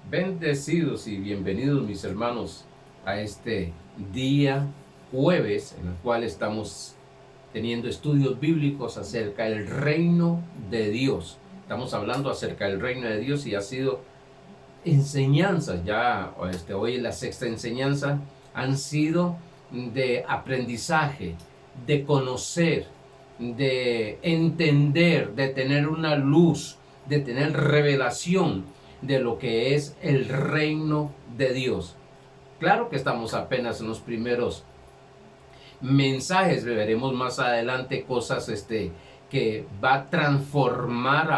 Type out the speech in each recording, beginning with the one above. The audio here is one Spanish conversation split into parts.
Bendecidos y bienvenidos mis hermanos a este día jueves en el cual estamos teniendo estudios bíblicos acerca del reino de Dios. Estamos hablando acerca del reino de Dios y ha sido enseñanzas ya, hoy la sexta enseñanza han sido de aprendizaje, de conocer, de entender, de tener una luz, de tener revelación de lo que es el reino de Dios. Claro que estamos apenas en los primeros mensajes, veremos más adelante cosas que va a transformar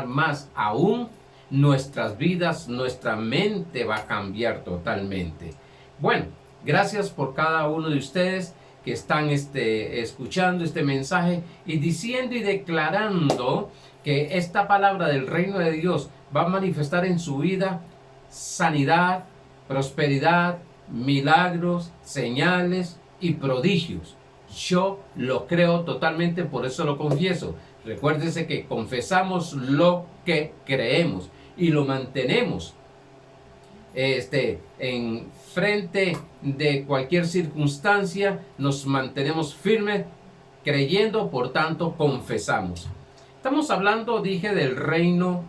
más aún nuestras vidas, nuestra mente va a cambiar totalmente. Bueno, gracias por cada uno de ustedes que están escuchando este mensaje y diciendo y declarando que esta palabra del reino de Dios va a manifestar en su vida sanidad, prosperidad, milagros, señales y prodigios. Yo lo creo totalmente, por eso lo confieso. Recuérdese que confesamos lo que creemos y lo mantenemos en frente de cualquier circunstancia, nos mantenemos firmes creyendo, por tanto confesamos. Estamos hablando, dije, del reino,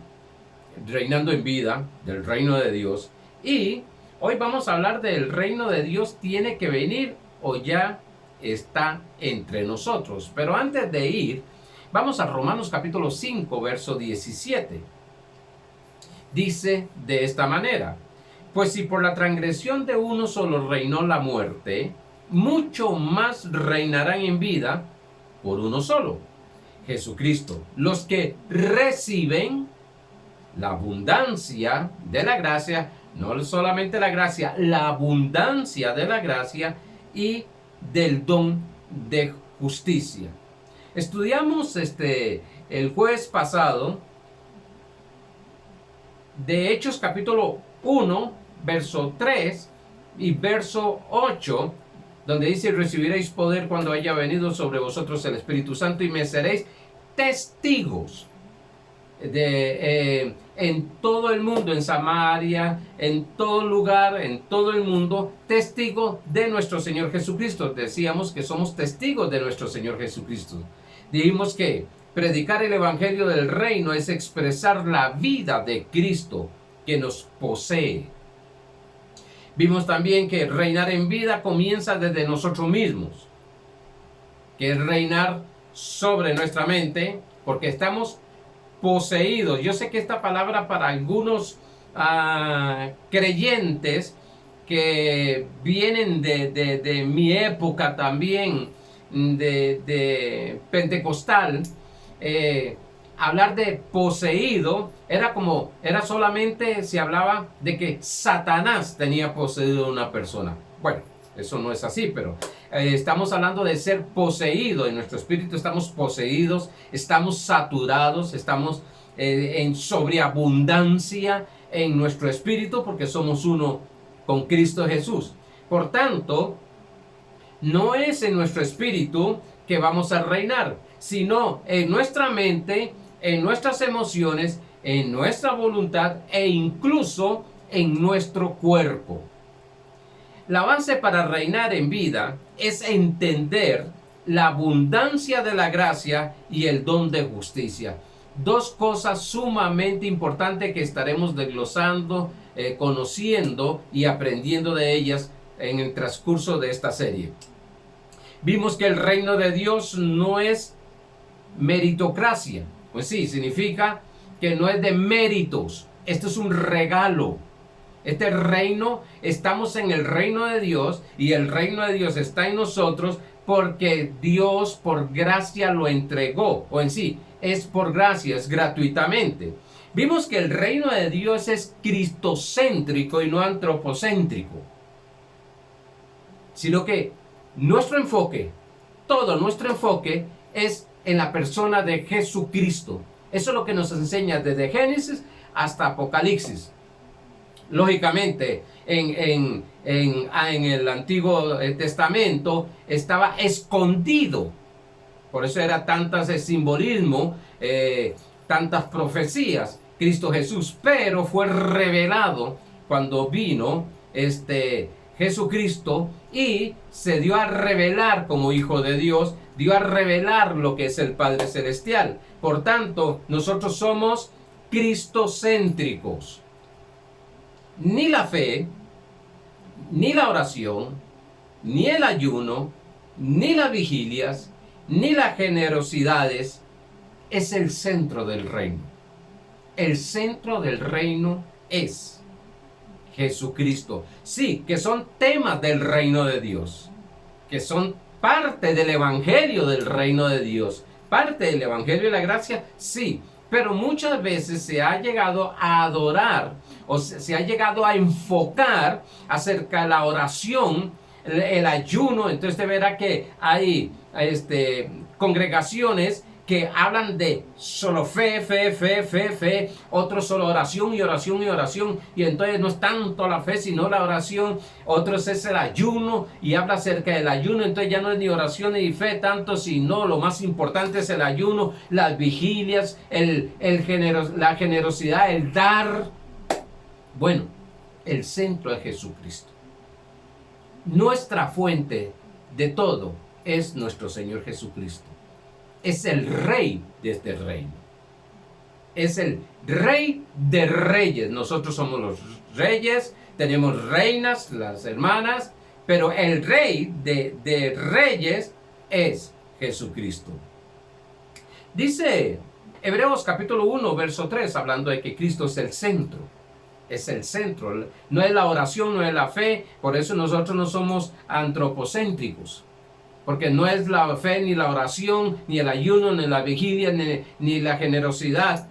reinando en vida, del reino de Dios, y hoy vamos a hablar del reino de Dios tiene que venir o ya está entre nosotros. Pero antes de ir, vamos a Romanos capítulo 5, verso 17. Dice de esta manera: pues si por la transgresión de uno solo reinó la muerte, mucho más reinarán en vida por uno solo, Jesucristo, los que reciben la abundancia de la gracia, no solamente la gracia, la abundancia de la gracia y del don de justicia. Estudiamos el jueves pasado de Hechos capítulo 1, verso 3 y verso 8, donde dice: recibiréis poder cuando haya venido sobre vosotros el Espíritu Santo y me seréis testigos en todo el mundo, en Samaria, en todo lugar, en todo el mundo, testigo de nuestro Señor Jesucristo. Decíamos que somos testigos de nuestro Señor Jesucristo. Dijimos que predicar el evangelio del reino es expresar la vida de Cristo que nos posee. Vimos también que reinar en vida comienza desde nosotros mismos, que es reinar sobre nuestra mente, porque estamos poseídos. Yo sé que esta palabra para algunos creyentes que vienen de mi época también, de pentecostal, hablar de poseído era solamente, se hablaba de que Satanás tenía poseído a una persona. Bueno, eso no es así, pero estamos hablando de ser poseído. En nuestro espíritu estamos poseídos, estamos saturados, estamos en sobreabundancia en nuestro espíritu porque somos uno con Cristo Jesús. Por tanto, no es en nuestro espíritu que vamos a reinar, sino en nuestra mente, en nuestras emociones, en nuestra voluntad e incluso en nuestro cuerpo. La base para reinar en vida es entender la abundancia de la gracia y el don de justicia. Dos cosas sumamente importantes que estaremos desglosando, conociendo y aprendiendo de ellas en el transcurso de esta serie. Vimos que el reino de Dios no es meritocracia. Pues sí, significa que no es de méritos. Esto es un regalo. Este reino, estamos en el reino de Dios y el reino de Dios está en nosotros porque Dios por gracia lo entregó. O en sí, es por gracia, es gratuitamente. Vimos que el reino de Dios es cristocéntrico y no antropocéntrico. Sino que nuestro enfoque, todo nuestro enfoque es en la persona de Jesucristo. Eso es lo que nos enseña desde Génesis hasta Apocalipsis. Lógicamente, en el Antiguo Testamento estaba escondido. Por eso era tantas simbolismo, tantas profecías. Cristo Jesús, pero fue revelado cuando vino Jesucristo y se dio a revelar como Hijo de Dios, dio a revelar lo que es el Padre Celestial. Por tanto, nosotros somos cristocéntricos. Ni la fe, ni la oración, ni el ayuno, ni las vigilias, ni las generosidades es el centro del reino. El centro del reino es Jesucristo. Sí, que son temas del reino de Dios, que son parte del evangelio del reino de Dios, parte del evangelio de la gracia, sí, pero muchas veces se ha llegado a adorar o se ha llegado a enfocar acerca de la oración, el ayuno. Entonces usted verá que hay congregaciones que hablan de solo fe, otros solo oración y oración y oración, y entonces no es tanto la fe sino la oración. Otros es el ayuno y habla acerca del ayuno, entonces ya no es ni oración ni fe tanto, sino lo más importante es el ayuno, las vigilias, la generosidad, el dar. Bueno, el centro es Jesucristo. Nuestra fuente de todo es nuestro Señor Jesucristo. Es el rey de este reino. Es el rey de reyes. Nosotros somos los reyes, tenemos reinas, las hermanas, pero el rey de reyes es Jesucristo. Dice Hebreos capítulo 1, verso 3, hablando de que Cristo es el centro. Es el centro. No es la oración, no es la fe. Por eso nosotros no somos antropocéntricos. Porque no es la fe, ni la oración, ni el ayuno, ni la vigilia, ni la generosidad,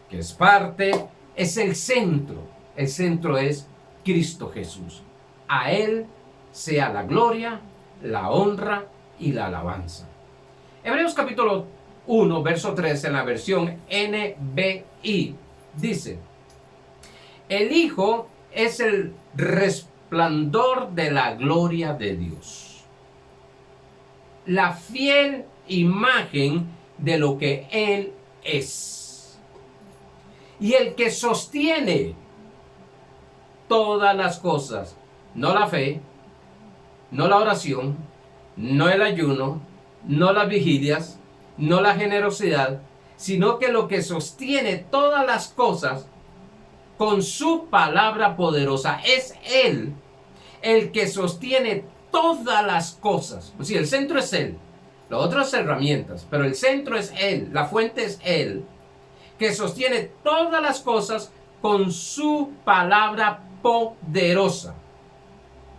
que es parte, es el centro. El centro es Cristo Jesús. A Él sea la gloria, la honra y la alabanza. Hebreos capítulo 1, verso 3, en la versión NBI, dice: el Hijo es el resplandor de la gloria de Dios, la fiel imagen de lo que Él es, y el que sostiene todas las cosas, no la fe, no la oración, no el ayuno, no las vigilias, no la generosidad, sino que lo que sostiene todas las cosas con su palabra poderosa. Es Él el que sostiene todas las cosas. O sea, el centro es Él, lo otro es herramientas, pero el centro es Él, la fuente es Él, que sostiene todas las cosas con su palabra poderosa.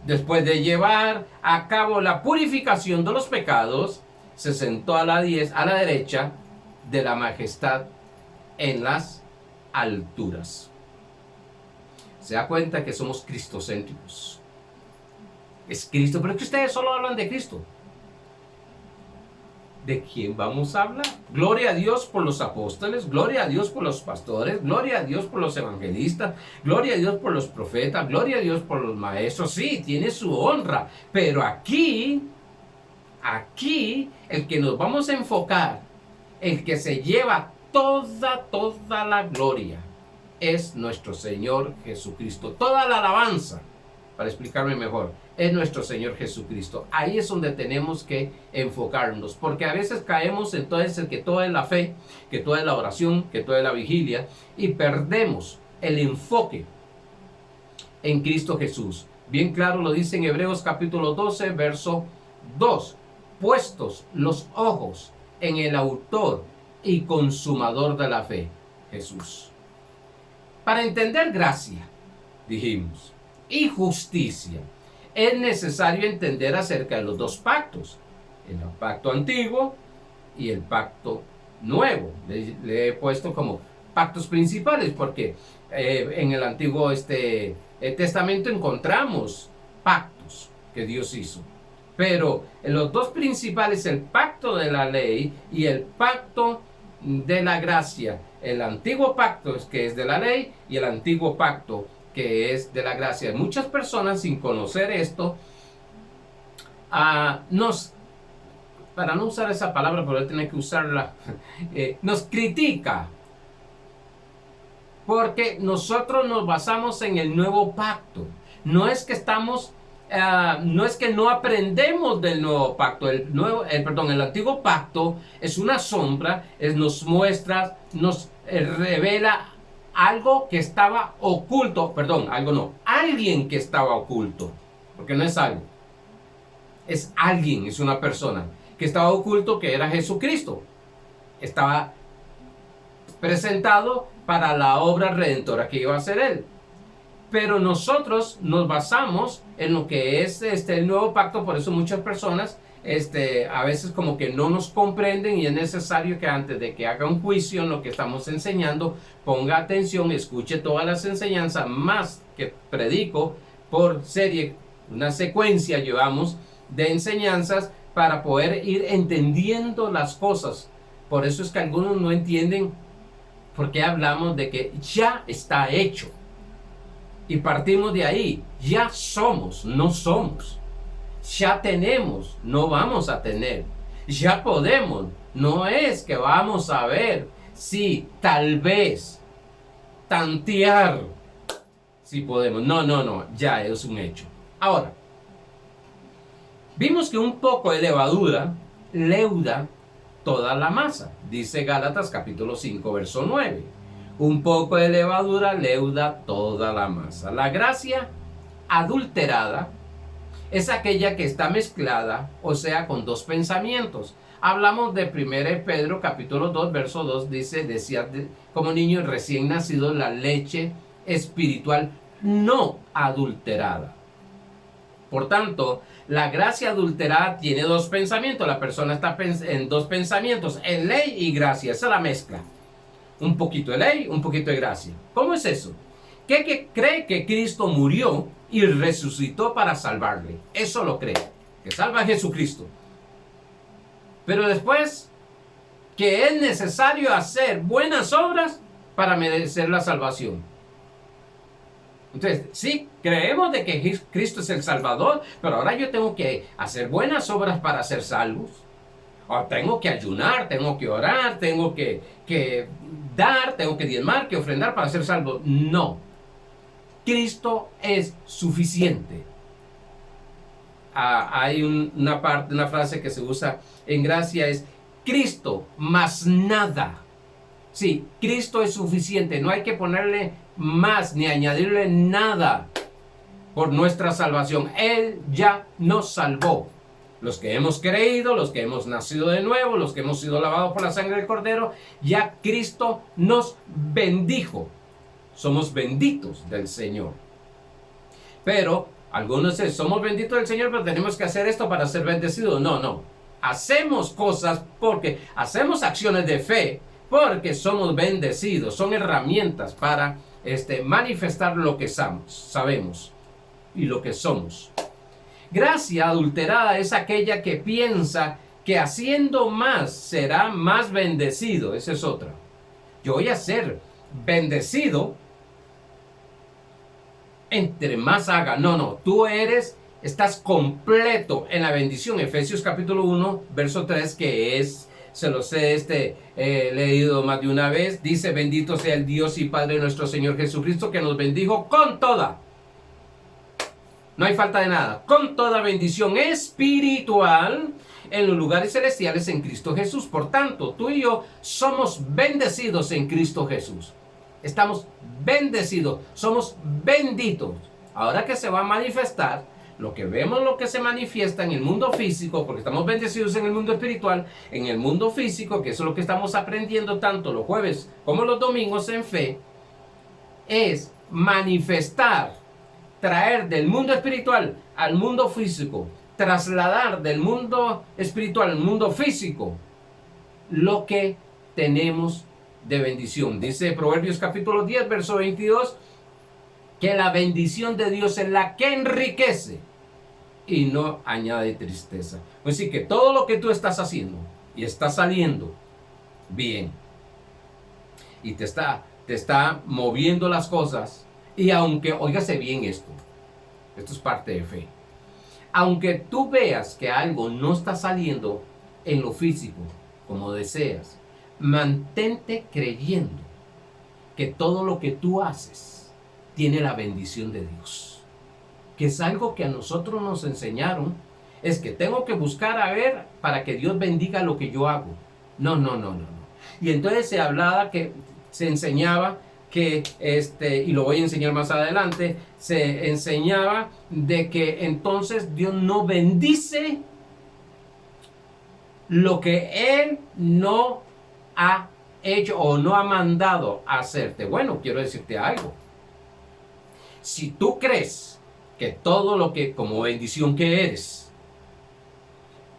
Después de llevar a cabo la purificación de los pecados, se sentó a la derecha de la majestad en las alturas. Se da cuenta que somos cristocéntricos. Es Cristo, pero es que ustedes solo hablan de Cristo. ¿De quién vamos a hablar? Gloria a Dios por los apóstoles, gloria a Dios por los pastores, gloria a Dios por los evangelistas, gloria a Dios por los profetas, gloria a Dios por los maestros. Sí, tiene su honra, pero aquí, el que nos vamos a enfocar, el que se lleva toda la gloria, es nuestro Señor Jesucristo. Toda la alabanza, para explicarme mejor, es nuestro Señor Jesucristo. Ahí es donde tenemos que enfocarnos, porque a veces caemos entonces en que todo es la fe, que todo es la oración, que todo es la vigilia, y perdemos el enfoque en Cristo Jesús. Bien claro lo dice en Hebreos capítulo 12, verso 2. Puestos los ojos en el autor y consumador de la fe, Jesús. Para entender gracia, dijimos, y justicia, es necesario entender acerca de los dos pactos, el pacto antiguo y el pacto nuevo. Le he puesto como pactos principales porque en el Antiguo Testamento encontramos pactos que Dios hizo, pero en los dos principales, el pacto de la ley y el pacto de la gracia. El antiguo pacto es que es de la ley y el antiguo pacto que es de la gracia. Muchas personas, sin conocer esto, para no usar esa palabra, pero tener que usarla, nos critica Porque nosotros nos basamos en el nuevo pacto. No es que estamos, no es que no aprendemos del nuevo pacto. El antiguo pacto es una sombra, nos muestra, nos revela algo que estaba oculto, alguien que estaba oculto, porque no es algo, es alguien, es una persona que estaba oculto, que era Jesucristo. Estaba presentado para la obra redentora que iba a hacer él. Pero nosotros nos basamos en lo que es el nuevo pacto. Por eso muchas personas a veces como que no nos comprenden, y es necesario que antes de que haga un juicio en lo que estamos enseñando, ponga atención, escuche todas las enseñanzas, más que predico por serie, una secuencia llevamos de enseñanzas para poder ir entendiendo las cosas. Por eso es que algunos no entienden por qué hablamos de que ya está hecho. Y partimos de ahí. Ya somos, no somos. Ya tenemos, no vamos a tener. Ya podemos, no es que vamos a ver. Sí, tal vez. Tantear. Si podemos. No, ya es un hecho. Ahora, vimos que un poco de levadura leuda toda la masa. Dice Gálatas capítulo 5, verso 9. Un poco de levadura leuda toda la masa. La gracia adulterada es aquella que está mezclada, o sea, con dos pensamientos. Hablamos de 1 Pedro capítulo 2, verso 2, dice, decía como niño recién nacido la leche espiritual no adulterada. Por tanto, la gracia adulterada tiene dos pensamientos. La persona está en dos pensamientos, en ley y gracia. Esa es la mezcla. Un poquito de ley, un poquito de gracia. ¿Cómo es eso? Que cree que Cristo murió y resucitó para salvarle. Eso lo cree. Que salva a Jesucristo. Pero después, que es necesario hacer buenas obras para merecer la salvación. Entonces, sí, creemos de que Cristo es el Salvador, pero ahora yo tengo que hacer buenas obras para ser salvos. O tengo que ayunar, tengo que orar, tengo que dar, tengo que diezmar, que ofrendar para ser salvo. No. Cristo es suficiente. Hay una frase que se usa en gracia, es Cristo más nada. Sí, Cristo es suficiente. No hay que ponerle más ni añadirle nada por nuestra salvación. Él ya nos salvó. Los que hemos creído, los que hemos nacido de nuevo, los que hemos sido lavados por la sangre del Cordero, ya Cristo nos bendijo. Somos benditos del Señor. Pero algunos dicen, somos benditos del Señor, pero tenemos que hacer esto para ser bendecidos. No. Hacemos cosas porque hacemos acciones de fe, porque somos bendecidos. Son herramientas para manifestar lo que sabemos y lo que somos. Gracia adulterada es aquella que piensa que haciendo más será más bendecido. Esa es otra. Yo voy a ser bendecido entre más haga. No, tú estás completo en la bendición. Efesios capítulo 1, verso 3, que se los he leído más de una vez. Dice, bendito sea el Dios y Padre de nuestro Señor Jesucristo, que nos bendijo con toda. No hay falta de nada. Con toda bendición espiritual en los lugares celestiales en Cristo Jesús. Por tanto, tú y yo somos bendecidos en Cristo Jesús. Estamos bendecidos. Somos benditos. Ahora que se va a manifestar, lo que vemos, lo que se manifiesta en el mundo físico, porque estamos bendecidos en el mundo espiritual, en el mundo físico, que eso es lo que estamos aprendiendo tanto los jueves como los domingos en fe, es manifestar, traer del mundo espiritual al mundo físico, trasladar del mundo espiritual al mundo físico lo que tenemos de bendición. Dice Proverbios capítulo 10, verso 22, que la bendición de Dios es la que enriquece y no añade tristeza. Así que todo lo que tú estás haciendo y está saliendo bien y te está moviendo las cosas, y aunque, óigase bien esto es parte de fe, aunque tú veas que algo no está saliendo en lo físico como deseas, mantente creyendo que todo lo que tú haces tiene la bendición de Dios. Que es algo que a nosotros nos enseñaron, es que tengo que buscar a ver para que Dios bendiga lo que yo hago. No, no, no, no, no. Y entonces se hablaba que, se enseñaba que, y lo voy a enseñar más adelante, se enseñaba de que entonces Dios no bendice lo que Él no ha hecho o no ha mandado a hacerte. Bueno, quiero decirte algo. Si tú crees que todo lo que, como bendición que eres,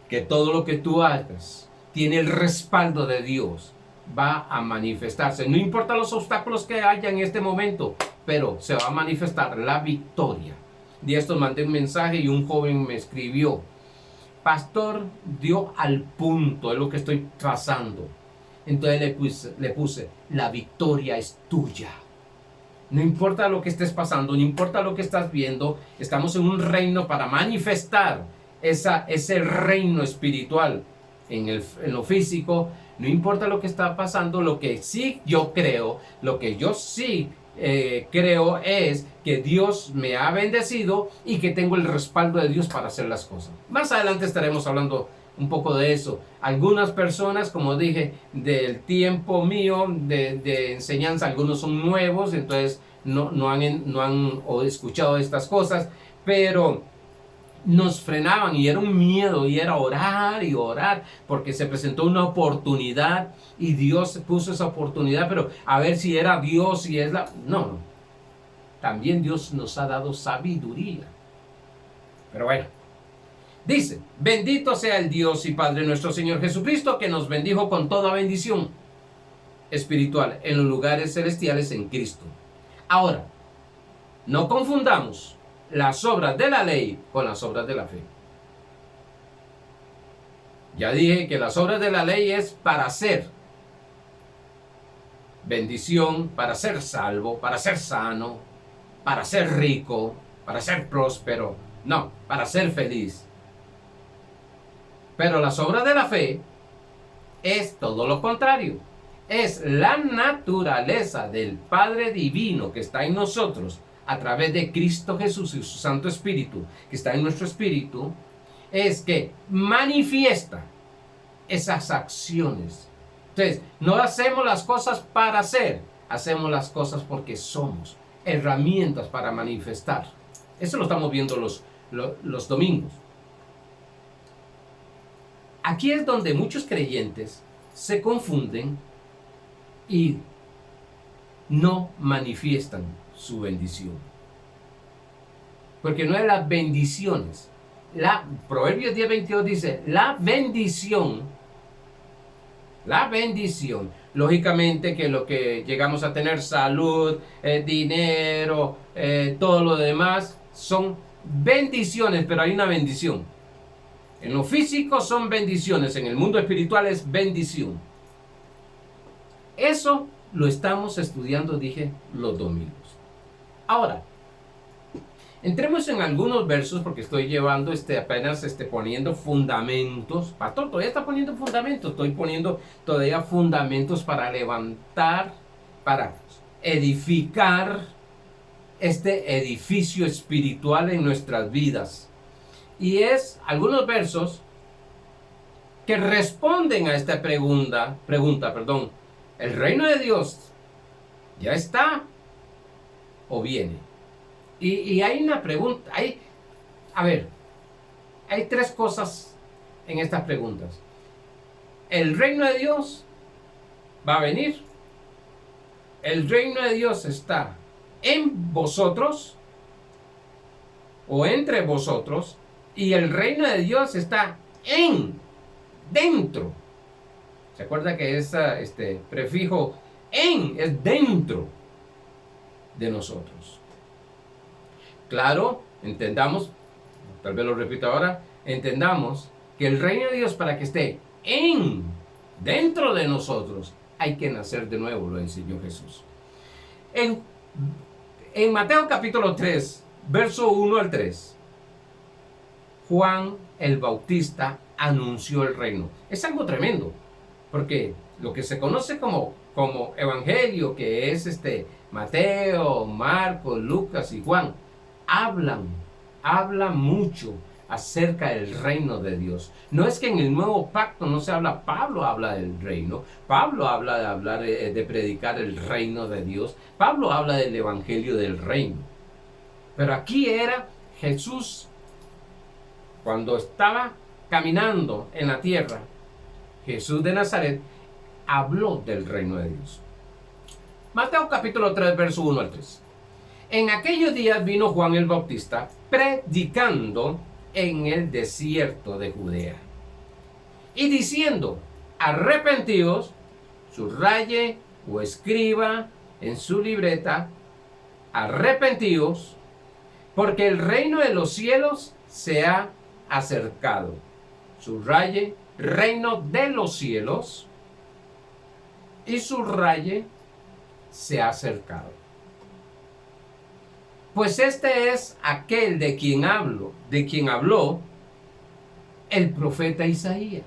que todo lo que tú hagas tiene el respaldo de Dios, va a manifestarse. No importa los obstáculos que haya en este momento, pero se va a manifestar la victoria. De esto mandé un mensaje y un joven me escribió: pastor, dio al punto, es lo que estoy trazando. Entonces le puse, la victoria es tuya. No importa lo que estés pasando, no importa lo que estás viendo, estamos en un reino para manifestar ese reino espiritual en lo físico. No importa lo que está pasando, lo que sí yo creo, lo que yo sí creo es que Dios me ha bendecido y que tengo el respaldo de Dios para hacer las cosas. Más adelante estaremos hablando un poco de eso. Algunas personas, como dije, del tiempo mío de enseñanza, algunos son nuevos, entonces no han escuchado estas cosas, pero nos frenaban y era un miedo y era orar y orar porque se presentó una oportunidad y Dios puso esa oportunidad, pero a ver si era Dios, si es la... No, también Dios nos ha dado sabiduría. Pero bueno, dice: bendito sea el Dios y Padre nuestro Señor Jesucristo, que nos bendijo con toda bendición espiritual en los lugares celestiales en Cristo. Ahora, no confundamos las obras de la ley con las obras de la fe. Ya dije que las obras de la ley es para ser bendición, para ser salvo, para ser sano, para ser rico, para ser próspero. No, para ser feliz. Pero las obras de la fe es todo lo contrario. Es la naturaleza del Padre Divino que está en nosotros a través de Cristo Jesús y su Santo Espíritu que está en nuestro espíritu, es que manifiesta esas acciones. Entonces, no hacemos las cosas para hacer, hacemos las cosas porque somos herramientas para manifestar. Eso lo estamos viendo los domingos. Aquí es donde muchos creyentes se confunden y no manifiestan su bendición. Porque no es las bendiciones. Proverbios 10:22 dice, la bendición, lógicamente que lo que llegamos a tener, salud, dinero, todo lo demás, son bendiciones, pero hay una bendición. En lo físico son bendiciones, en el mundo espiritual es bendición. Eso lo estamos estudiando, dije, los domingos. Ahora, entremos en algunos versos porque estoy llevando apenas poniendo fundamentos. Pastor, todavía está poniendo fundamentos. Estoy poniendo todavía fundamentos para levantar, para edificar este edificio espiritual en nuestras vidas. Y es algunos versos que responden a esta pregunta. ¿El reino de Dios ya está o viene? Y hay una pregunta, hay tres cosas en estas preguntas. ¿El reino de Dios va a venir? ¿El reino de Dios está en vosotros o entre vosotros? Y el reino de Dios está dentro. ¿Se acuerda que este prefijo en es dentro de nosotros? Claro, entendamos, tal vez lo repito ahora, entendamos que el reino de Dios, para que esté dentro de nosotros, hay que nacer de nuevo, lo enseñó Jesús. En Mateo capítulo 3, verso 1 al 3, Juan el Bautista anunció el reino. Es algo tremendo, porque lo que se conoce como como evangelio, que es Mateo, Marcos, Lucas y Juan, hablan mucho acerca del reino de Dios. No es que en el nuevo pacto no se habla, Pablo habla del reino, Pablo habla de predicar el reino de Dios, Pablo habla del evangelio del reino. Pero aquí era Jesús, cuando estaba caminando en la tierra, Jesús de Nazaret habló del reino de Dios. Mateo capítulo 3, verso 1 al 3. En aquellos días vino Juan el Bautista predicando en el desierto de Judea y diciendo: arrepentíos, subraye o escriba en su libreta, arrepentíos, porque el reino de los cielos se ha acercado. Subraye, reino de los cielos, y subraye, se ha acercado. Pues este es aquel de quien habló el profeta Isaías,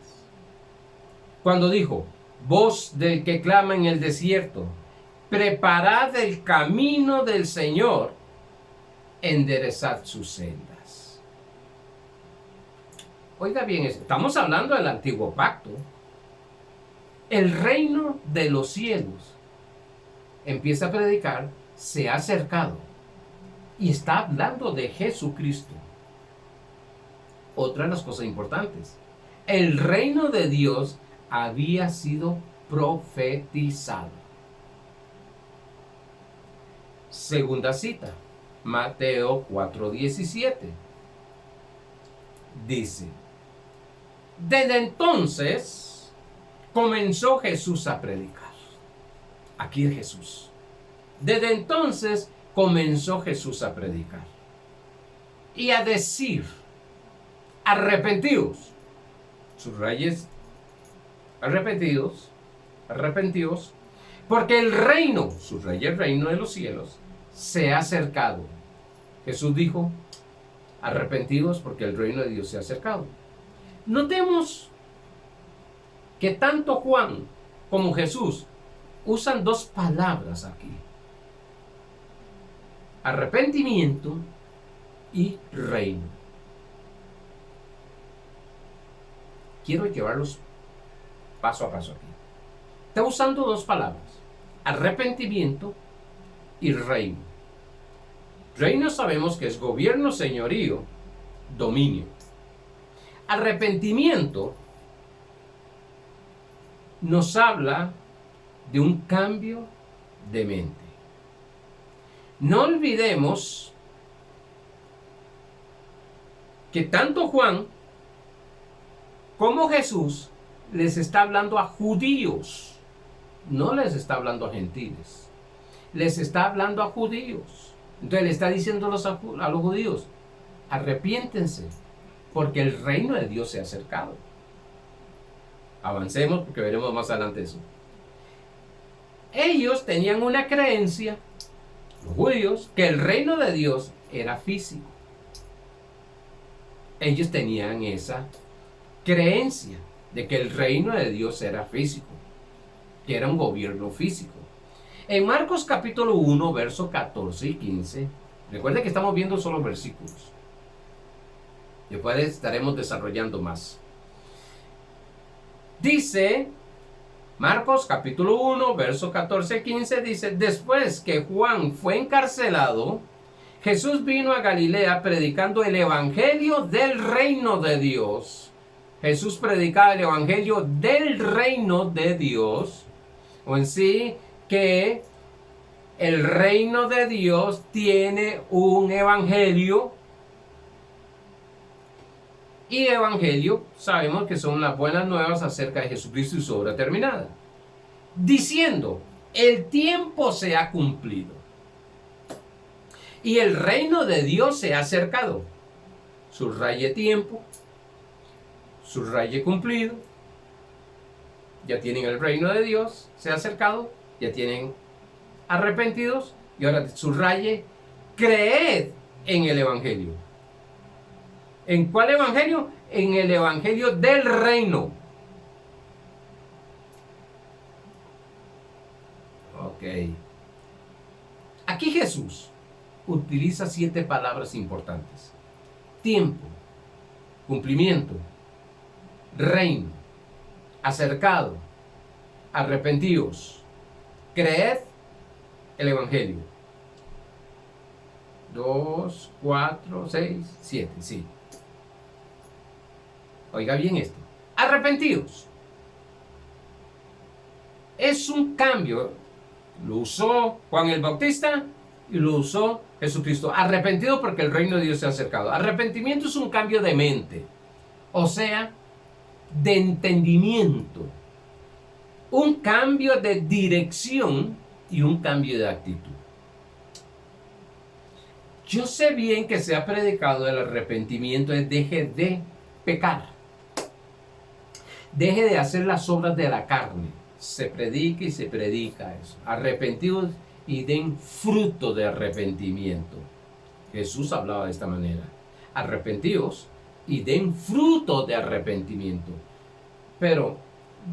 cuando dijo: voz del que clama en el desierto, preparad el camino del Señor, enderezad sus sendas. Oiga bien, estamos hablando del antiguo pacto. El reino de los cielos, empieza a predicar, se ha acercado. Y está hablando de Jesucristo. Otra de las cosas importantes: el reino de Dios había sido profetizado. Segunda cita, Mateo 4:17. Dice: desde entonces comenzó Jesús a predicar. Aquí es Jesús. Desde entonces comenzó Jesús a predicar y a decir: arrepentidos, subrayes, arrepentidos, porque el reino, subraya, el reino de los cielos, se ha acercado. Jesús dijo: arrepentidos porque el reino de Dios se ha acercado. Notemos que tanto Juan como Jesús usan dos palabras aquí: arrepentimiento y reino. Quiero llevarlos paso a paso aquí. Está usando dos palabras: arrepentimiento y reino. Reino sabemos que es gobierno, señorío, dominio. Arrepentimiento nos habla de un cambio de mente. No olvidemos que tanto Juan como Jesús les está hablando a judíos, no les está hablando a gentiles, les está hablando a judíos. Entonces le está diciendo a los judíos: arrepiéntense, porque el reino de Dios se ha acercado. Avancemos porque veremos más adelante eso. Ellos tenían una creencia, los judíos, que el reino de Dios era físico. Ellos tenían esa creencia de que el reino de Dios era físico, que era un gobierno físico. En Marcos capítulo 1, versos 14 y 15, recuerden que estamos viendo solo versículos. Después estaremos desarrollando más. Dice, Marcos capítulo 1, versos 14 y 15, dice: después que Juan fue encarcelado, Jesús vino a Galilea predicando el evangelio del reino de Dios. Jesús predicaba el evangelio del reino de Dios, o en sí que el reino de Dios tiene un evangelio, y evangelio sabemos que son las buenas nuevas acerca de Jesucristo y su obra terminada, diciendo: el tiempo se ha cumplido y el reino de Dios se ha acercado. Subraye tiempo, subraye cumplido. Ya tienen el reino de Dios, se ha acercado, ya tienen arrepentidos, y ahora subraye: creed en el evangelio. ¿En cuál evangelio? En el evangelio del reino. Aquí Jesús utiliza 7 palabras importantes: tiempo, cumplimiento, reino, acercado, arrepentíos, creed el evangelio. 2, 4, 6, 7, sí. Oiga bien esto. Arrepentíos. Es un cambio. Lo usó Juan el Bautista y lo usó Jesucristo. Arrepentido porque el reino de Dios se ha acercado. Arrepentimiento es un cambio de mente. O sea, de entendimiento. Un cambio de dirección y un cambio de actitud. Yo sé bien que se ha predicado el arrepentimiento es deje de pecar. Deje de hacer las obras de la carne. Se predica y se predica eso. Arrepentidos y den fruto de arrepentimiento. Jesús hablaba de esta manera. Arrepentidos y den fruto de arrepentimiento. Pero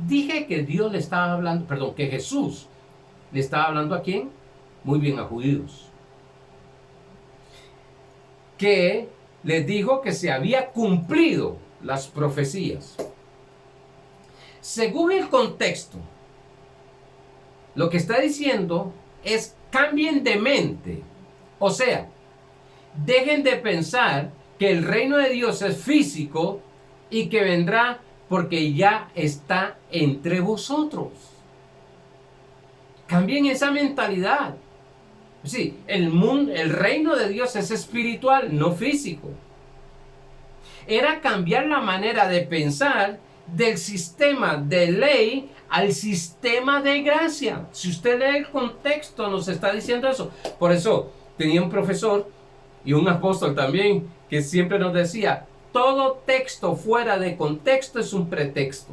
dije que Dios le estaba hablando, perdón, que Jesús le estaba hablando ¿a quién? Muy bien, a judíos. Que les dijo que se había cumplido las profecías. Según el contexto, lo que está diciendo es cambien de mente. O sea, dejen de pensar que el reino de Dios es físico y que vendrá porque ya está entre vosotros. Cambien esa mentalidad. Sí, el reino de Dios es espiritual, no físico. Era cambiar la manera de pensar del sistema de ley al sistema de gracia. Si usted lee el contexto, nos está diciendo eso. Por eso tenía un profesor y un apóstol también que siempre nos decía: todo texto fuera de contexto es un pretexto.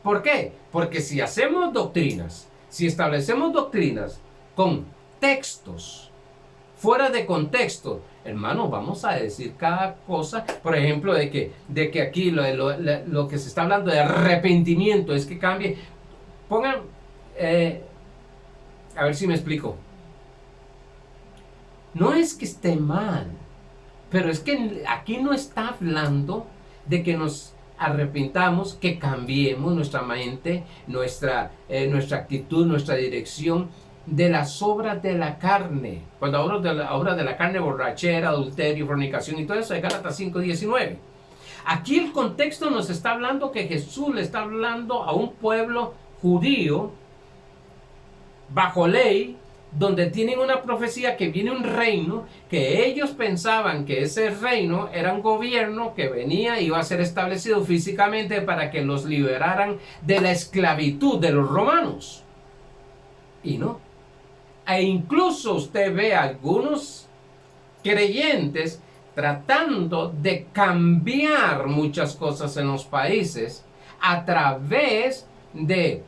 ¿Por qué? Porque si hacemos doctrinas, si establecemos doctrinas con textos fuera de contexto, hermano, vamos a decir cada cosa. Por ejemplo, de que aquí lo que se está hablando de arrepentimiento es que cambie. Pongan, a ver si me explico. No es que esté mal, pero es que aquí no está hablando de que nos arrepintamos, que cambiemos nuestra mente, nuestra actitud, nuestra dirección de las obras de la carne. Cuando hablo de la obra de la carne, borrachera, adulterio, fornicación y todo eso, de Gálatas 5:19. Aquí el contexto nos está hablando que Jesús le está hablando a un pueblo judío bajo ley, donde tienen una profecía que viene un reino, que ellos pensaban que ese reino era un gobierno que venía y iba a ser establecido físicamente para que los liberaran de la esclavitud de los romanos. Y no. E incluso usted ve a algunos creyentes tratando de cambiar muchas cosas en los países a través de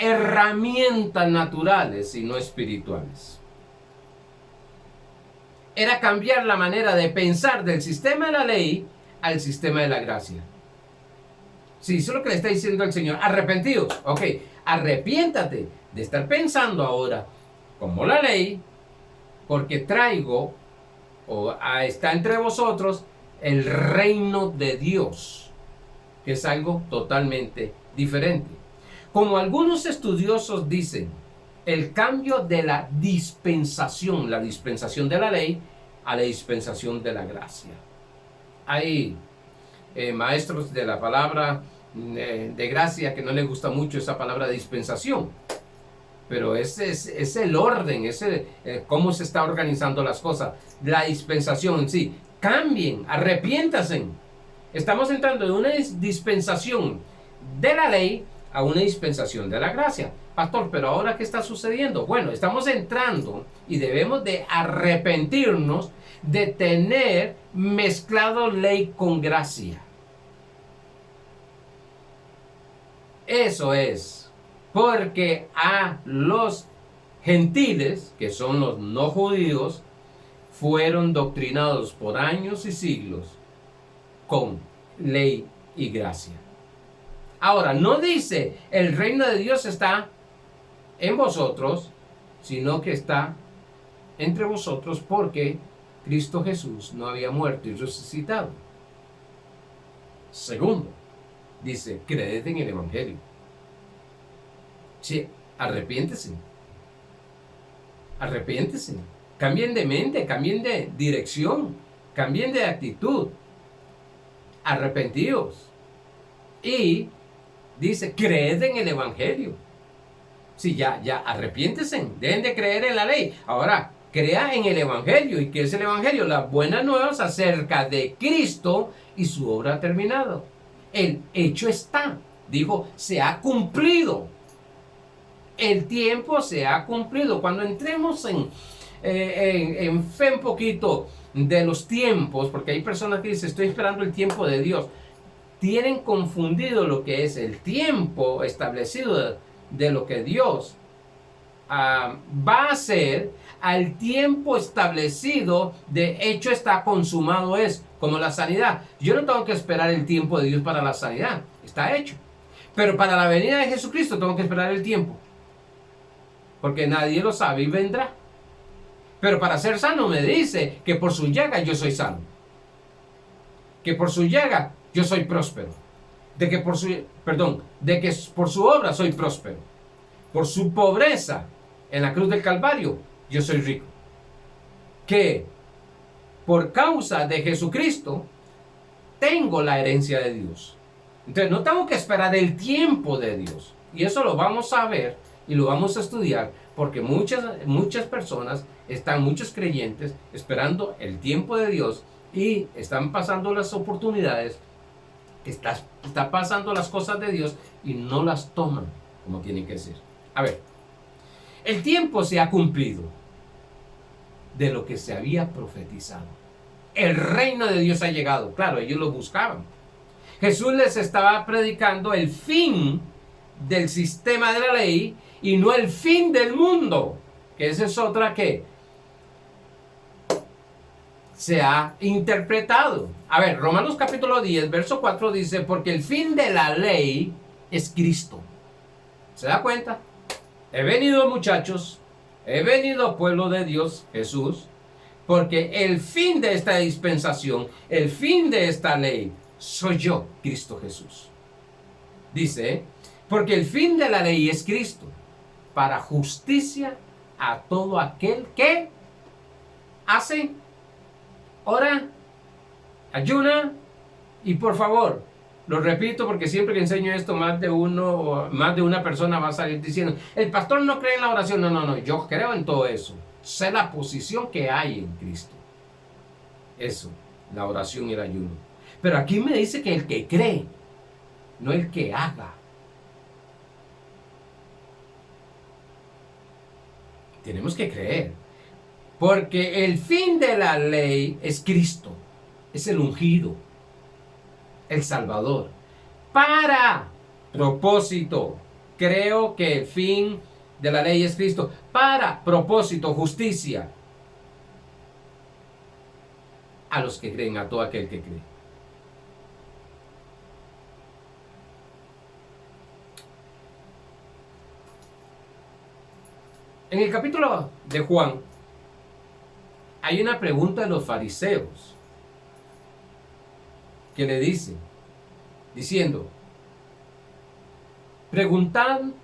herramientas naturales y no espirituales. Era cambiar la manera de pensar del sistema de la ley al sistema de la gracia. Sí, eso es lo que le está diciendo el Señor. Arrepentidos. Ok, arrepiéntate de estar pensando ahora como la ley, porque traigo o está entre vosotros el reino de Dios, que es algo totalmente diferente. Como algunos estudiosos dicen, el cambio de la dispensación de la ley a la dispensación de la gracia. Hay maestros de la palabra de gracia que no les gusta mucho esa palabra dispensación, pero ese es el orden, cómo se está organizando las cosas. La dispensación en sí, cambien, arrepiéntanse. Estamos entrando en una dispensación de la ley a una dispensación de la gracia. Pastor, pero ahora ¿qué está sucediendo? Bueno, estamos entrando y debemos de arrepentirnos de tener mezclado ley con gracia. Eso es, porque a los gentiles, que son los no judíos, fueron doctrinados por años y siglos con ley y gracia. Ahora, no dice el reino de Dios está en vosotros, sino que está entre vosotros porque Cristo Jesús no había muerto y resucitado. Segundo, dice, creed en el Evangelio. Sí, arrepiéntese. Arrepiéntese. Cambien de mente, cambien de dirección, cambien de actitud. Arrepentíos. Y dice, creed en el Evangelio. Sí, ya, arrepiéntese. Dejen de creer en la ley. Ahora, crea en el Evangelio. ¿Y qué es el Evangelio? Las buenas nuevas acerca de Cristo y su obra terminada. El hecho está. Dijo, se ha cumplido. El tiempo se ha cumplido. Cuando entremos en fe un poquito de los tiempos, porque hay personas que dicen, estoy esperando el tiempo de Dios. Tienen confundido lo que es el tiempo establecido de lo que Dios va a hacer al tiempo establecido. De hecho está consumado, es como la sanidad. Yo no tengo que esperar el tiempo de Dios para la sanidad, está hecho. Pero para la venida de Jesucristo tengo que esperar el tiempo, porque nadie lo sabe y vendrá. Pero para ser sano me dice que por su llaga yo soy sano, que por su llaga yo soy próspero, de que por su obra soy próspero, por su pobreza en la cruz del Calvario yo soy rico, que por causa de Jesucristo tengo la herencia de Dios. Entonces no tengo que esperar el tiempo de Dios, y eso lo vamos a ver y lo vamos a estudiar, porque muchas personas muchos creyentes esperando el tiempo de Dios, y están pasando las oportunidades, está pasando las cosas de Dios y no las toman como tienen que ser. A ver, el tiempo se ha cumplido de lo que se había profetizado. El reino de Dios ha llegado. Claro, ellos lo buscaban. Jesús les estaba predicando el fin del sistema de la ley y no el fin del mundo, que esa es otra que se ha interpretado. A ver, Romanos capítulo 10, verso 4 dice, porque el fin de la ley es Cristo. ¿Se da cuenta? He venido, muchachos, he venido, pueblo de Dios, Jesús, porque el fin de esta dispensación, el fin de esta ley, soy yo, Cristo Jesús. Dice, porque el fin de la ley es Cristo, para justicia a todo aquel que hace, ora, ayuna, y por favor, lo repito porque siempre que enseño esto, más de una persona va a salir diciendo, el pastor no cree en la oración. No, yo creo en todo eso. Sé la posición que hay en Cristo. Eso, la oración y el ayuno. Pero aquí me dice que el que cree, no el que haga. Tenemos que creer, porque el fin de la ley es Cristo, es el ungido, el Salvador. Para propósito, creo que el fin de la ley es Cristo. Para propósito, justicia a los que creen, a todo aquel que cree. En el capítulo de Juan hay una pregunta de los fariseos que le diciendo, preguntado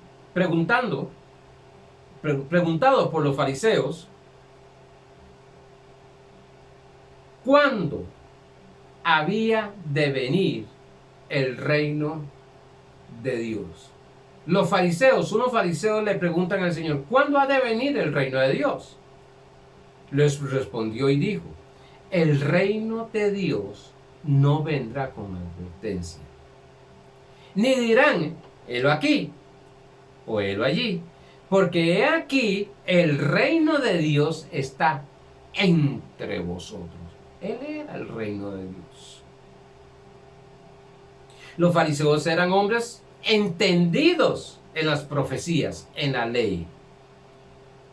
por los fariseos, ¿cuándo había de venir el reino de Dios? Unos fariseos le preguntan al Señor, ¿cuándo ha de venir el reino de Dios? Les respondió y dijo, el reino de Dios no vendrá con advertencia, ni dirán, helo aquí o helo allí, porque he aquí el reino de Dios está entre vosotros. Él era el reino de Dios. Los fariseos eran hombres entendidos en las profecías, en la ley.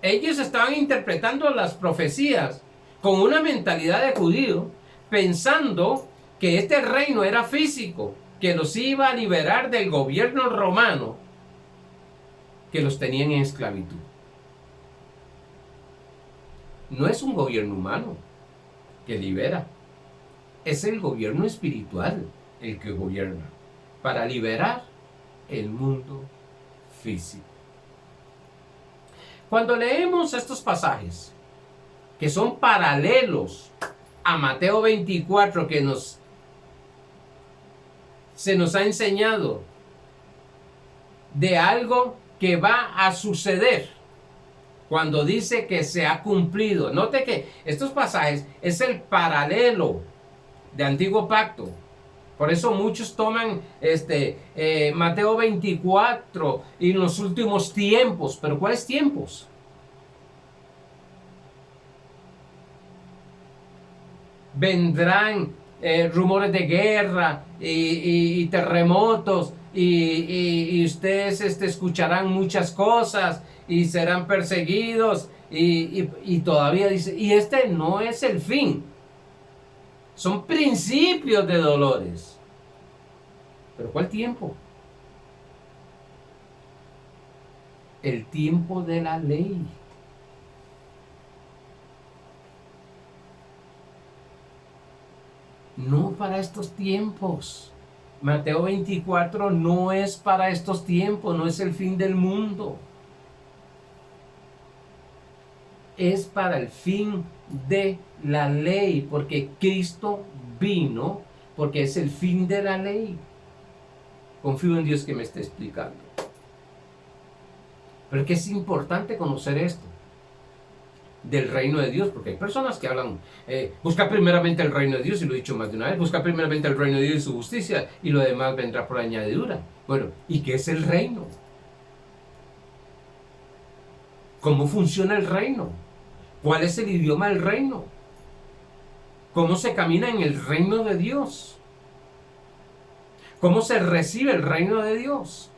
Ellos estaban interpretando las profecías con una mentalidad de judío, pensando que este reino era físico, que los iba a liberar del gobierno romano que los tenían en esclavitud. No es un gobierno humano que libera, es el gobierno espiritual el que gobierna para liberar el mundo físico. Cuando leemos estos pasajes que son paralelos a Mateo 24, que se nos ha enseñado de algo que va a suceder cuando dice que se ha cumplido. Note que estos pasajes es el paralelo de Antiguo Pacto. Por eso muchos toman Mateo 24 y los últimos tiempos. ¿Pero cuáles tiempos? Vendrán rumores de guerra y terremotos y ustedes escucharán muchas cosas y serán perseguidos y todavía dice, y este no es el fin. Son principios de dolores. ¿Pero cuál tiempo? El tiempo de la ley. No para estos tiempos. Mateo 24 no es para estos tiempos, no es el fin del mundo. Es para el fin de la ley, porque Cristo vino, porque es el fin de la ley. Confío en Dios que me esté explicando. Pero es que es importante conocer esto del reino de Dios, porque hay personas que hablan, busca primeramente el reino de Dios, y lo he dicho más de una vez, busca primeramente el reino de Dios y su justicia, y lo demás vendrá por añadidura. Bueno, ¿y qué es el reino? ¿Cómo funciona el reino? ¿Cuál es el idioma del reino? ¿Cómo se camina en el reino de Dios? ¿Cómo se recibe el reino de Dios?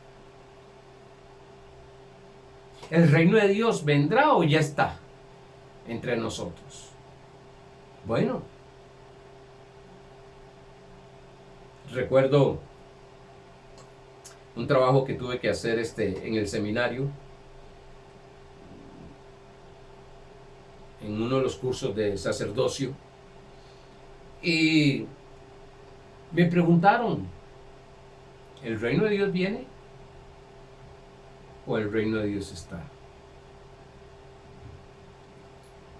¿El reino de Dios vendrá o ya está entre nosotros? Bueno, recuerdo un trabajo que tuve que hacer en el seminario, en uno de los cursos de sacerdocio, y me preguntaron, ¿el reino de Dios viene o el reino de Dios está?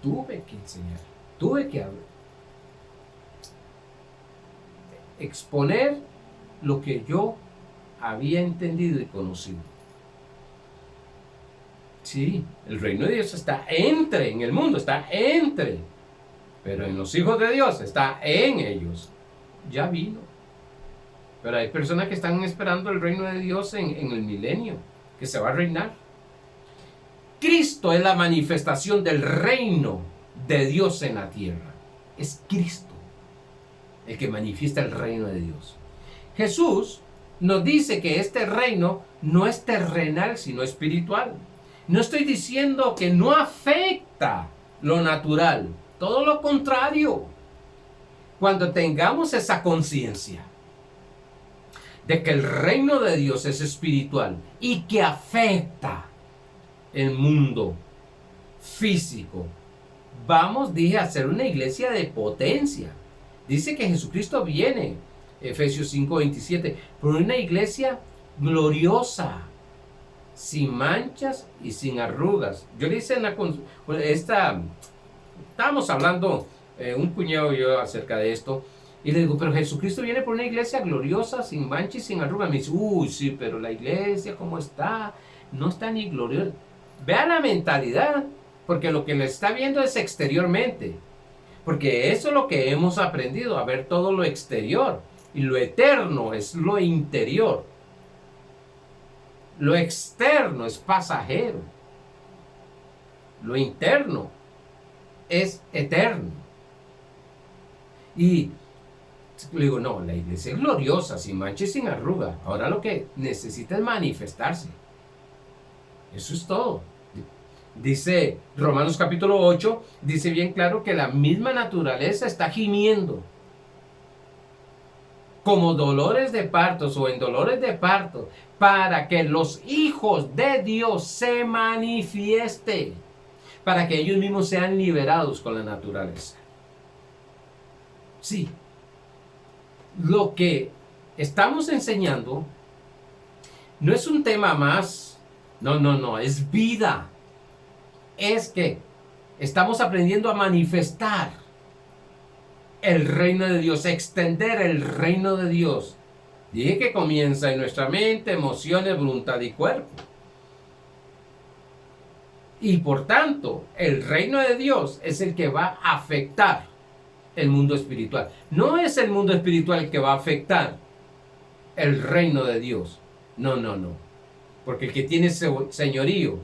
Tuve que enseñar, tuve que exponer lo que yo había entendido y conocido. Sí, el reino de Dios está en el mundo, está entre, pero en los hijos de Dios está en ellos. Ya vino. Pero hay personas que están esperando el reino de Dios en el milenio, que se va a reinar. Cristo es la manifestación del reino de Dios en la tierra. Es Cristo el que manifiesta el reino de Dios. Jesús nos dice que este reino no es terrenal, sino espiritual. No estoy diciendo que no afecta lo natural, todo lo contrario. Cuando tengamos esa conciencia de que el reino de Dios es espiritual y que afecta el mundo físico, vamos, dije, a ser una iglesia de potencia. Dice que Jesucristo viene, Efesios 5:27, por una iglesia gloriosa, sin manchas y sin arrugas. Yo le hice estábamos hablando, un cuñado y yo, acerca de esto, y le digo, pero Jesucristo viene por una iglesia gloriosa, sin manchas y sin arrugas. Me dice, uy, sí, pero la iglesia, ¿cómo está? No está ni gloriosa. Vea la mentalidad, porque lo que le está viendo es exteriormente. Porque eso es lo que hemos aprendido, a ver todo lo exterior. Y lo eterno es lo interior. Lo externo es pasajero. Lo interno es eterno. Y le digo, no, la iglesia es gloriosa, sin mancha y sin arruga. Ahora lo que necesita es manifestarse. Eso es todo. Dice Romanos capítulo 8, dice bien claro que la misma naturaleza está gimiendo. como dolores de partos o en dolores de parto, para que los hijos de Dios se manifiesten, para que ellos mismos sean liberados con la naturaleza. Sí, lo que estamos enseñando no es un tema más, no, es vida. Es que estamos aprendiendo a manifestar el reino de Dios, extender el reino de Dios. Dije que comienza en nuestra mente, emociones, voluntad y cuerpo. Y por tanto, el reino de Dios es el que va a afectar el mundo espiritual. No es el mundo espiritual el que va a afectar el reino de Dios. No. Porque el que tiene señorío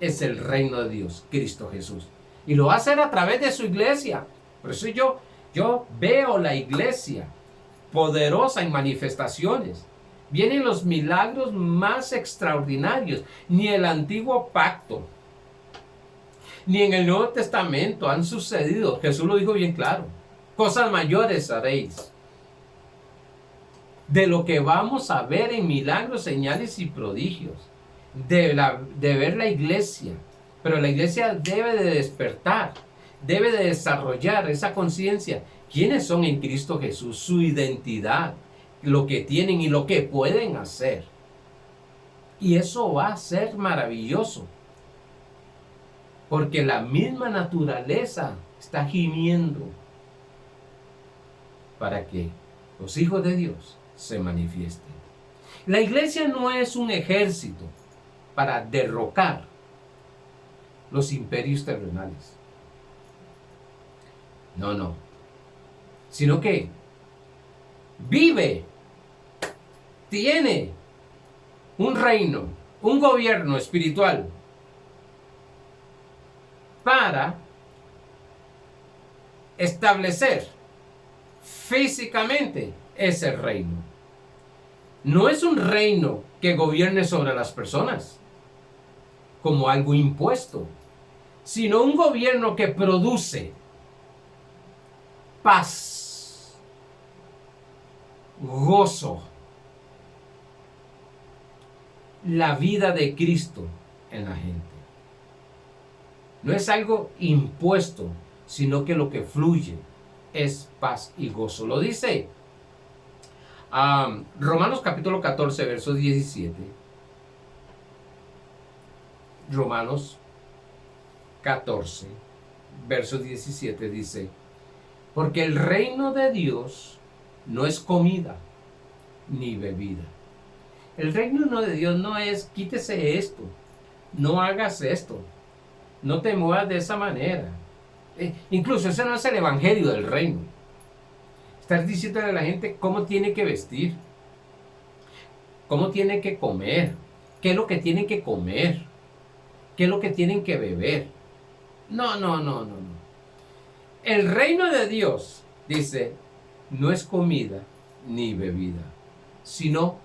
es el reino de Dios, Cristo Jesús. Y lo va a hacer a través de su iglesia. Por eso yo veo la iglesia poderosa en manifestaciones. Vienen los milagros más extraordinarios. Ni el antiguo pacto, ni en el Nuevo Testamento han sucedido. Jesús lo dijo bien claro. Cosas mayores haréis. De lo que vamos a ver en milagros, señales y prodigios. De ver la iglesia. Pero la iglesia debe de despertar. Debe de desarrollar esa conciencia. ¿Quiénes son en Cristo Jesús? Su identidad. Lo que tienen y lo que pueden hacer. Y eso va a ser maravilloso. Porque la misma naturaleza está gimiendo para que los hijos de Dios se manifiesten. La iglesia no es un ejército para derrocar los imperios terrenales. No. Sino que vive, tiene un reino, un gobierno espiritual para establecer físicamente ese reino. No es un reino que gobierne sobre las personas como algo impuesto, sino un gobierno que produce paz, gozo, la vida de Cristo en la gente. No es algo impuesto, sino que lo que fluye es paz y gozo. Lo dice Romanos capítulo 14, verso 17. Romanos 14, verso 17 dice: porque el reino de Dios no es comida ni bebida. El reino de Dios no es quítese esto, no hagas esto, no te muevas de esa manera. Incluso ese no es el evangelio del reino. Estás diciéndole a la gente cómo tiene que vestir, cómo tiene que comer, qué es lo que tienen que comer, qué es lo que tienen que beber. No. El reino de Dios, dice, no es comida ni bebida, sino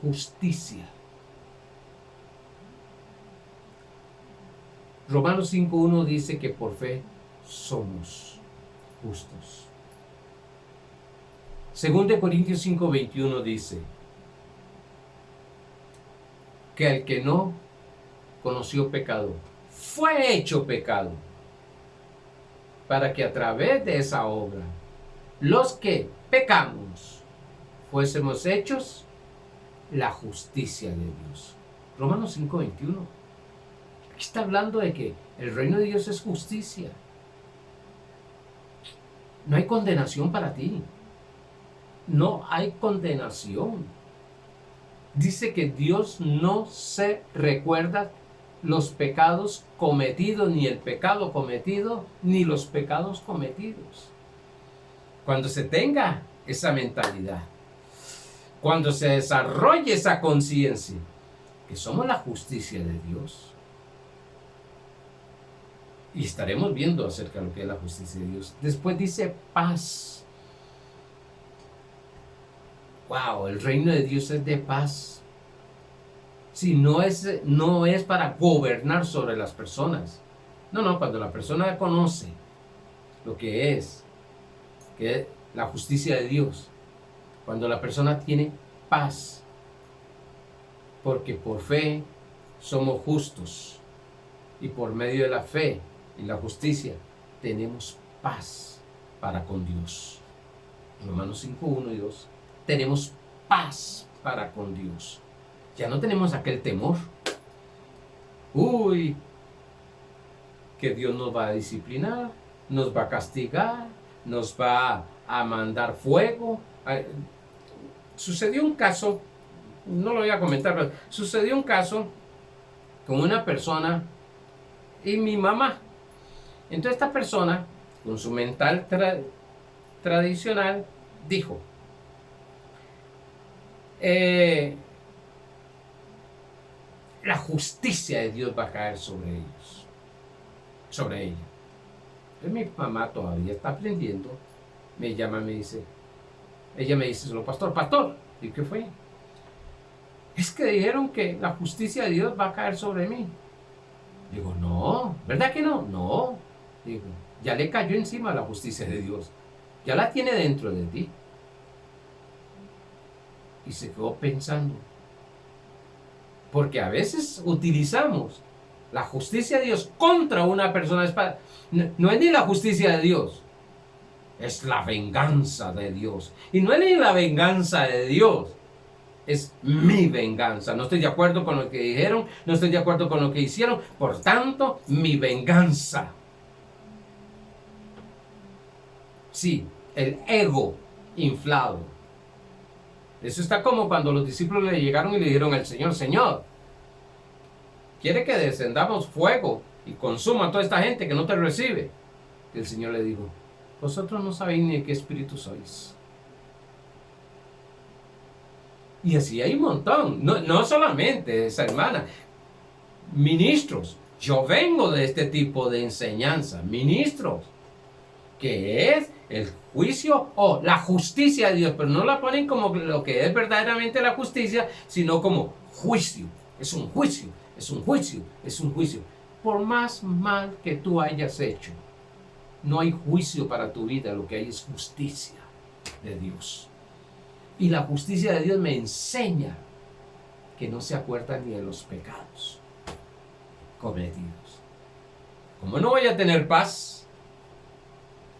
justicia. Romanos 5.1 dice que por fe somos justos. 2 Corintios 5.21 dice que el que no conoció pecado fue hecho pecado para que a través de esa obra los que pecamos fuésemos hechos la justicia de Dios. Romanos 5.21. Aquí está hablando de que el reino de Dios es justicia. No hay condenación para ti. No hay condenación. Dice que Dios no se recuerda los pecados cometidos, ni el pecado cometido, ni los pecados cometidos. Cuando se tenga esa mentalidad, cuando se desarrolle esa conciencia, que somos la justicia de Dios, y estaremos viendo acerca de lo que es la justicia de Dios. Después dice paz. Wow, el reino de Dios es de paz. Si no es para gobernar sobre las personas. No, cuando la persona conoce lo que es la justicia de Dios, Cuando la persona tiene paz, porque por fe somos justos y por medio de la fe y la justicia tenemos paz para con Dios. Romanos 5, 1 y 2. Tenemos paz para con Dios. Ya no tenemos aquel temor. Uy, que Dios nos va a disciplinar, nos va a castigar, nos va a mandar fuego. Sucedió un caso, no lo voy a comentar, pero sucedió un caso con una persona y mi mamá. Entonces esta persona, con su mental tradicional, dijo, la justicia de Dios va a caer sobre ellos, sobre ella. Entonces mi mamá todavía está aprendiendo, me llama, me dice, ella me dice solo, pastor, ¿y qué fue? Es que dijeron que la justicia de Dios va a caer sobre mí. Digo, no, ¿verdad que no? No. Digo, ya le cayó encima la justicia de Dios. Ya la tiene dentro de ti. Y se quedó pensando. Porque a veces utilizamos la justicia de Dios contra una persona. No es ni la justicia de Dios. Es la venganza de Dios. Y no es ni la venganza de Dios. Es mi venganza. No estoy de acuerdo con lo que dijeron. No estoy de acuerdo con lo que hicieron. Por tanto, mi venganza. Sí, el ego inflado. Eso está como cuando los discípulos le llegaron y le dijeron al Señor, Señor, quiere que descendamos fuego y consuma a toda esta gente que no te recibe. Y el Señor le dijo, vosotros no sabéis ni de qué espíritu sois. Y así hay un montón, no solamente esa hermana, ministros. Yo vengo de este tipo de enseñanza, ministros, que es el juicio o la justicia de Dios, pero no la ponen como lo que es verdaderamente la justicia, sino como juicio. Es un juicio, es un juicio, es un juicio. Por más mal que tú hayas hecho, no hay juicio para tu vida, lo que hay es justicia de Dios. Y la justicia de Dios me enseña que no se acuerda ni de los pecados cometidos. Como no voy a tener paz,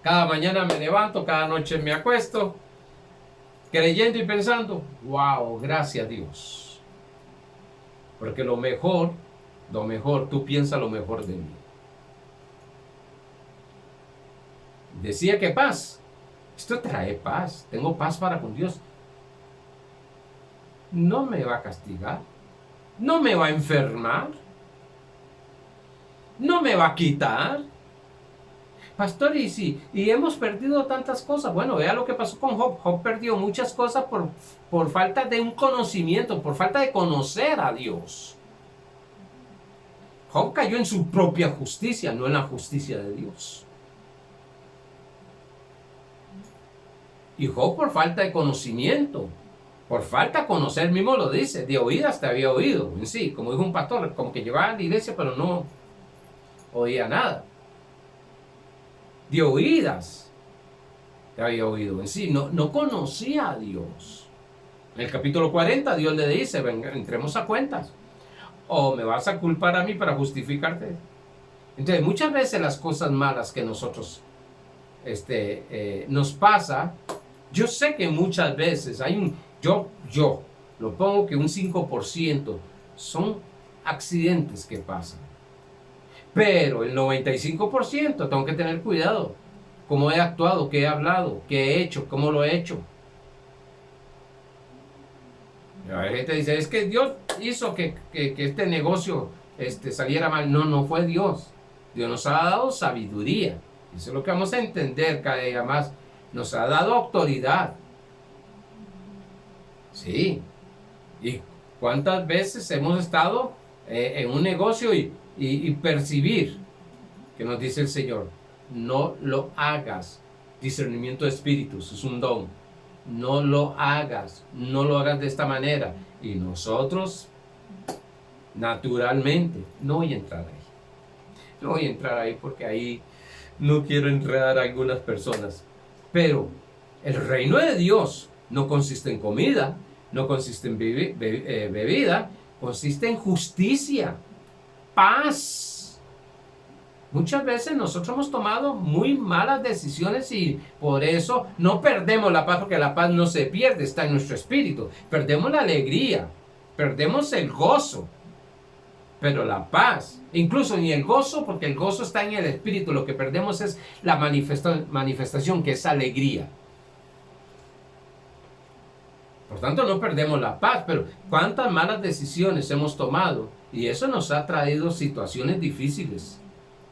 cada mañana me levanto, cada noche me acuesto, creyendo y pensando, wow, gracias a Dios. Porque lo mejor, tú piensas lo mejor de mí. Decía que paz, esto trae paz, tengo paz para con Dios. No me va a castigar, no me va a enfermar, no me va a quitar. Pastor, y hemos perdido tantas cosas. Bueno, vea lo que pasó con Job. Job perdió muchas cosas por falta de un conocimiento, por falta de conocer a Dios. Job cayó en su propia justicia, no en la justicia de Dios. Y Job por falta de conocimiento, por falta de conocer, mismo lo dice, de oídas te había oído. En sí, como dijo un pastor, como que llevaba a la iglesia, pero no oía nada. De oídas te había oído. En sí, no conocía a Dios. En el capítulo 40, Dios le dice, venga, entremos a cuentas. O me vas a culpar a mí para justificarte. Entonces, muchas veces las cosas malas que nosotros nos pasa, yo sé que muchas veces hay yo lo pongo que un 5% son accidentes que pasan. Pero el 95% tengo que tener cuidado. Cómo he actuado, qué he hablado, qué he hecho, cómo lo he hecho. Y a gente dice, es que Dios hizo que este negocio saliera mal. No fue Dios. Dios nos ha dado sabiduría. Eso es lo que vamos a entender cada día más. Nos ha dado autoridad. Sí. ¿Y cuántas veces hemos estado en un negocio y percibir que nos dice el Señor, no lo hagas? Discernimiento de espíritus es un don. No lo hagas de esta manera. Y nosotros, naturalmente, no voy a entrar ahí. No voy a entrar ahí porque ahí no quiero enredar a algunas personas. Pero el reino de Dios no consiste en comida, no consiste en bebida, consiste en justicia, paz. Muchas veces nosotros hemos tomado muy malas decisiones y por eso no perdemos la paz, porque la paz no se pierde, está en nuestro espíritu. Perdemos la alegría, perdemos el gozo, pero la paz, incluso ni el gozo, porque el gozo está en el espíritu, lo que perdemos es la manifestación, que es alegría. Por tanto, no perdemos la paz, pero cuántas malas decisiones hemos tomado y eso nos ha traído situaciones difíciles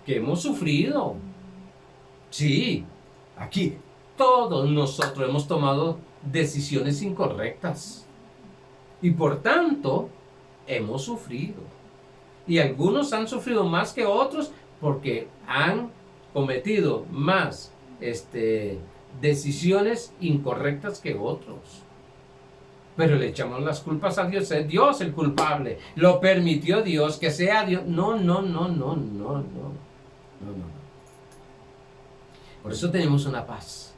que hemos sufrido. Sí, aquí todos nosotros hemos tomado decisiones incorrectas y por tanto hemos sufrido. Y algunos han sufrido más que otros porque han cometido más decisiones incorrectas que otros. Pero le echamos las culpas a Dios. Es Dios el culpable. Lo permitió Dios, que sea Dios. No. Por eso tenemos una paz.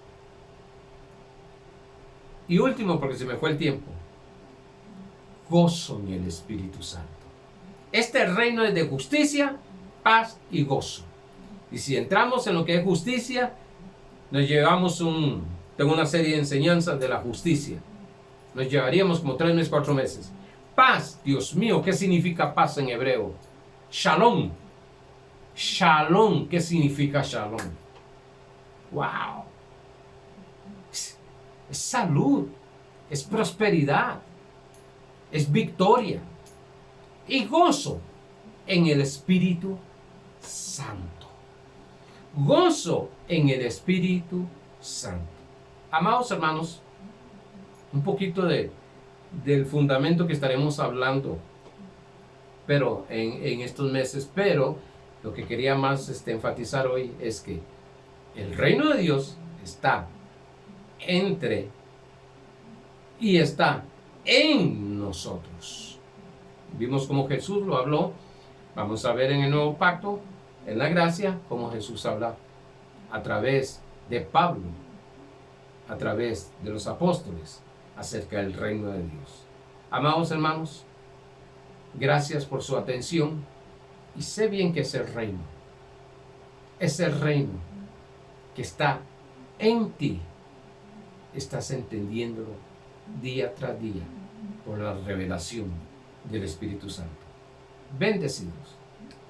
Y último, porque se me fue el tiempo. Gozo en el Espíritu Santo. Este reino es de justicia, paz y gozo. Y si entramos en lo que es justicia, nos llevamos tengo una serie de enseñanzas de la justicia. Nos llevaríamos como 3 meses, 4 meses. Paz, Dios mío, ¿qué significa paz en hebreo? Shalom. Shalom, ¿qué significa shalom? Wow. Es salud, es prosperidad, es victoria y gozo en el Espíritu Santo. Gozo en el Espíritu Santo. Amados hermanos, un poquito del fundamento que estaremos hablando pero en estos meses, pero lo que quería más enfatizar hoy es que el reino de Dios está está en nosotros. Vimos cómo Jesús lo habló. Vamos a ver en el nuevo pacto, en la gracia, cómo Jesús habla a través de Pablo, a través de los apóstoles, acerca del reino de Dios. Amados hermanos, gracias por su atención y sé bien que es el reino que está en ti. Estás entendiéndolo día tras día por la revelación del Espíritu Santo. Bendecidos.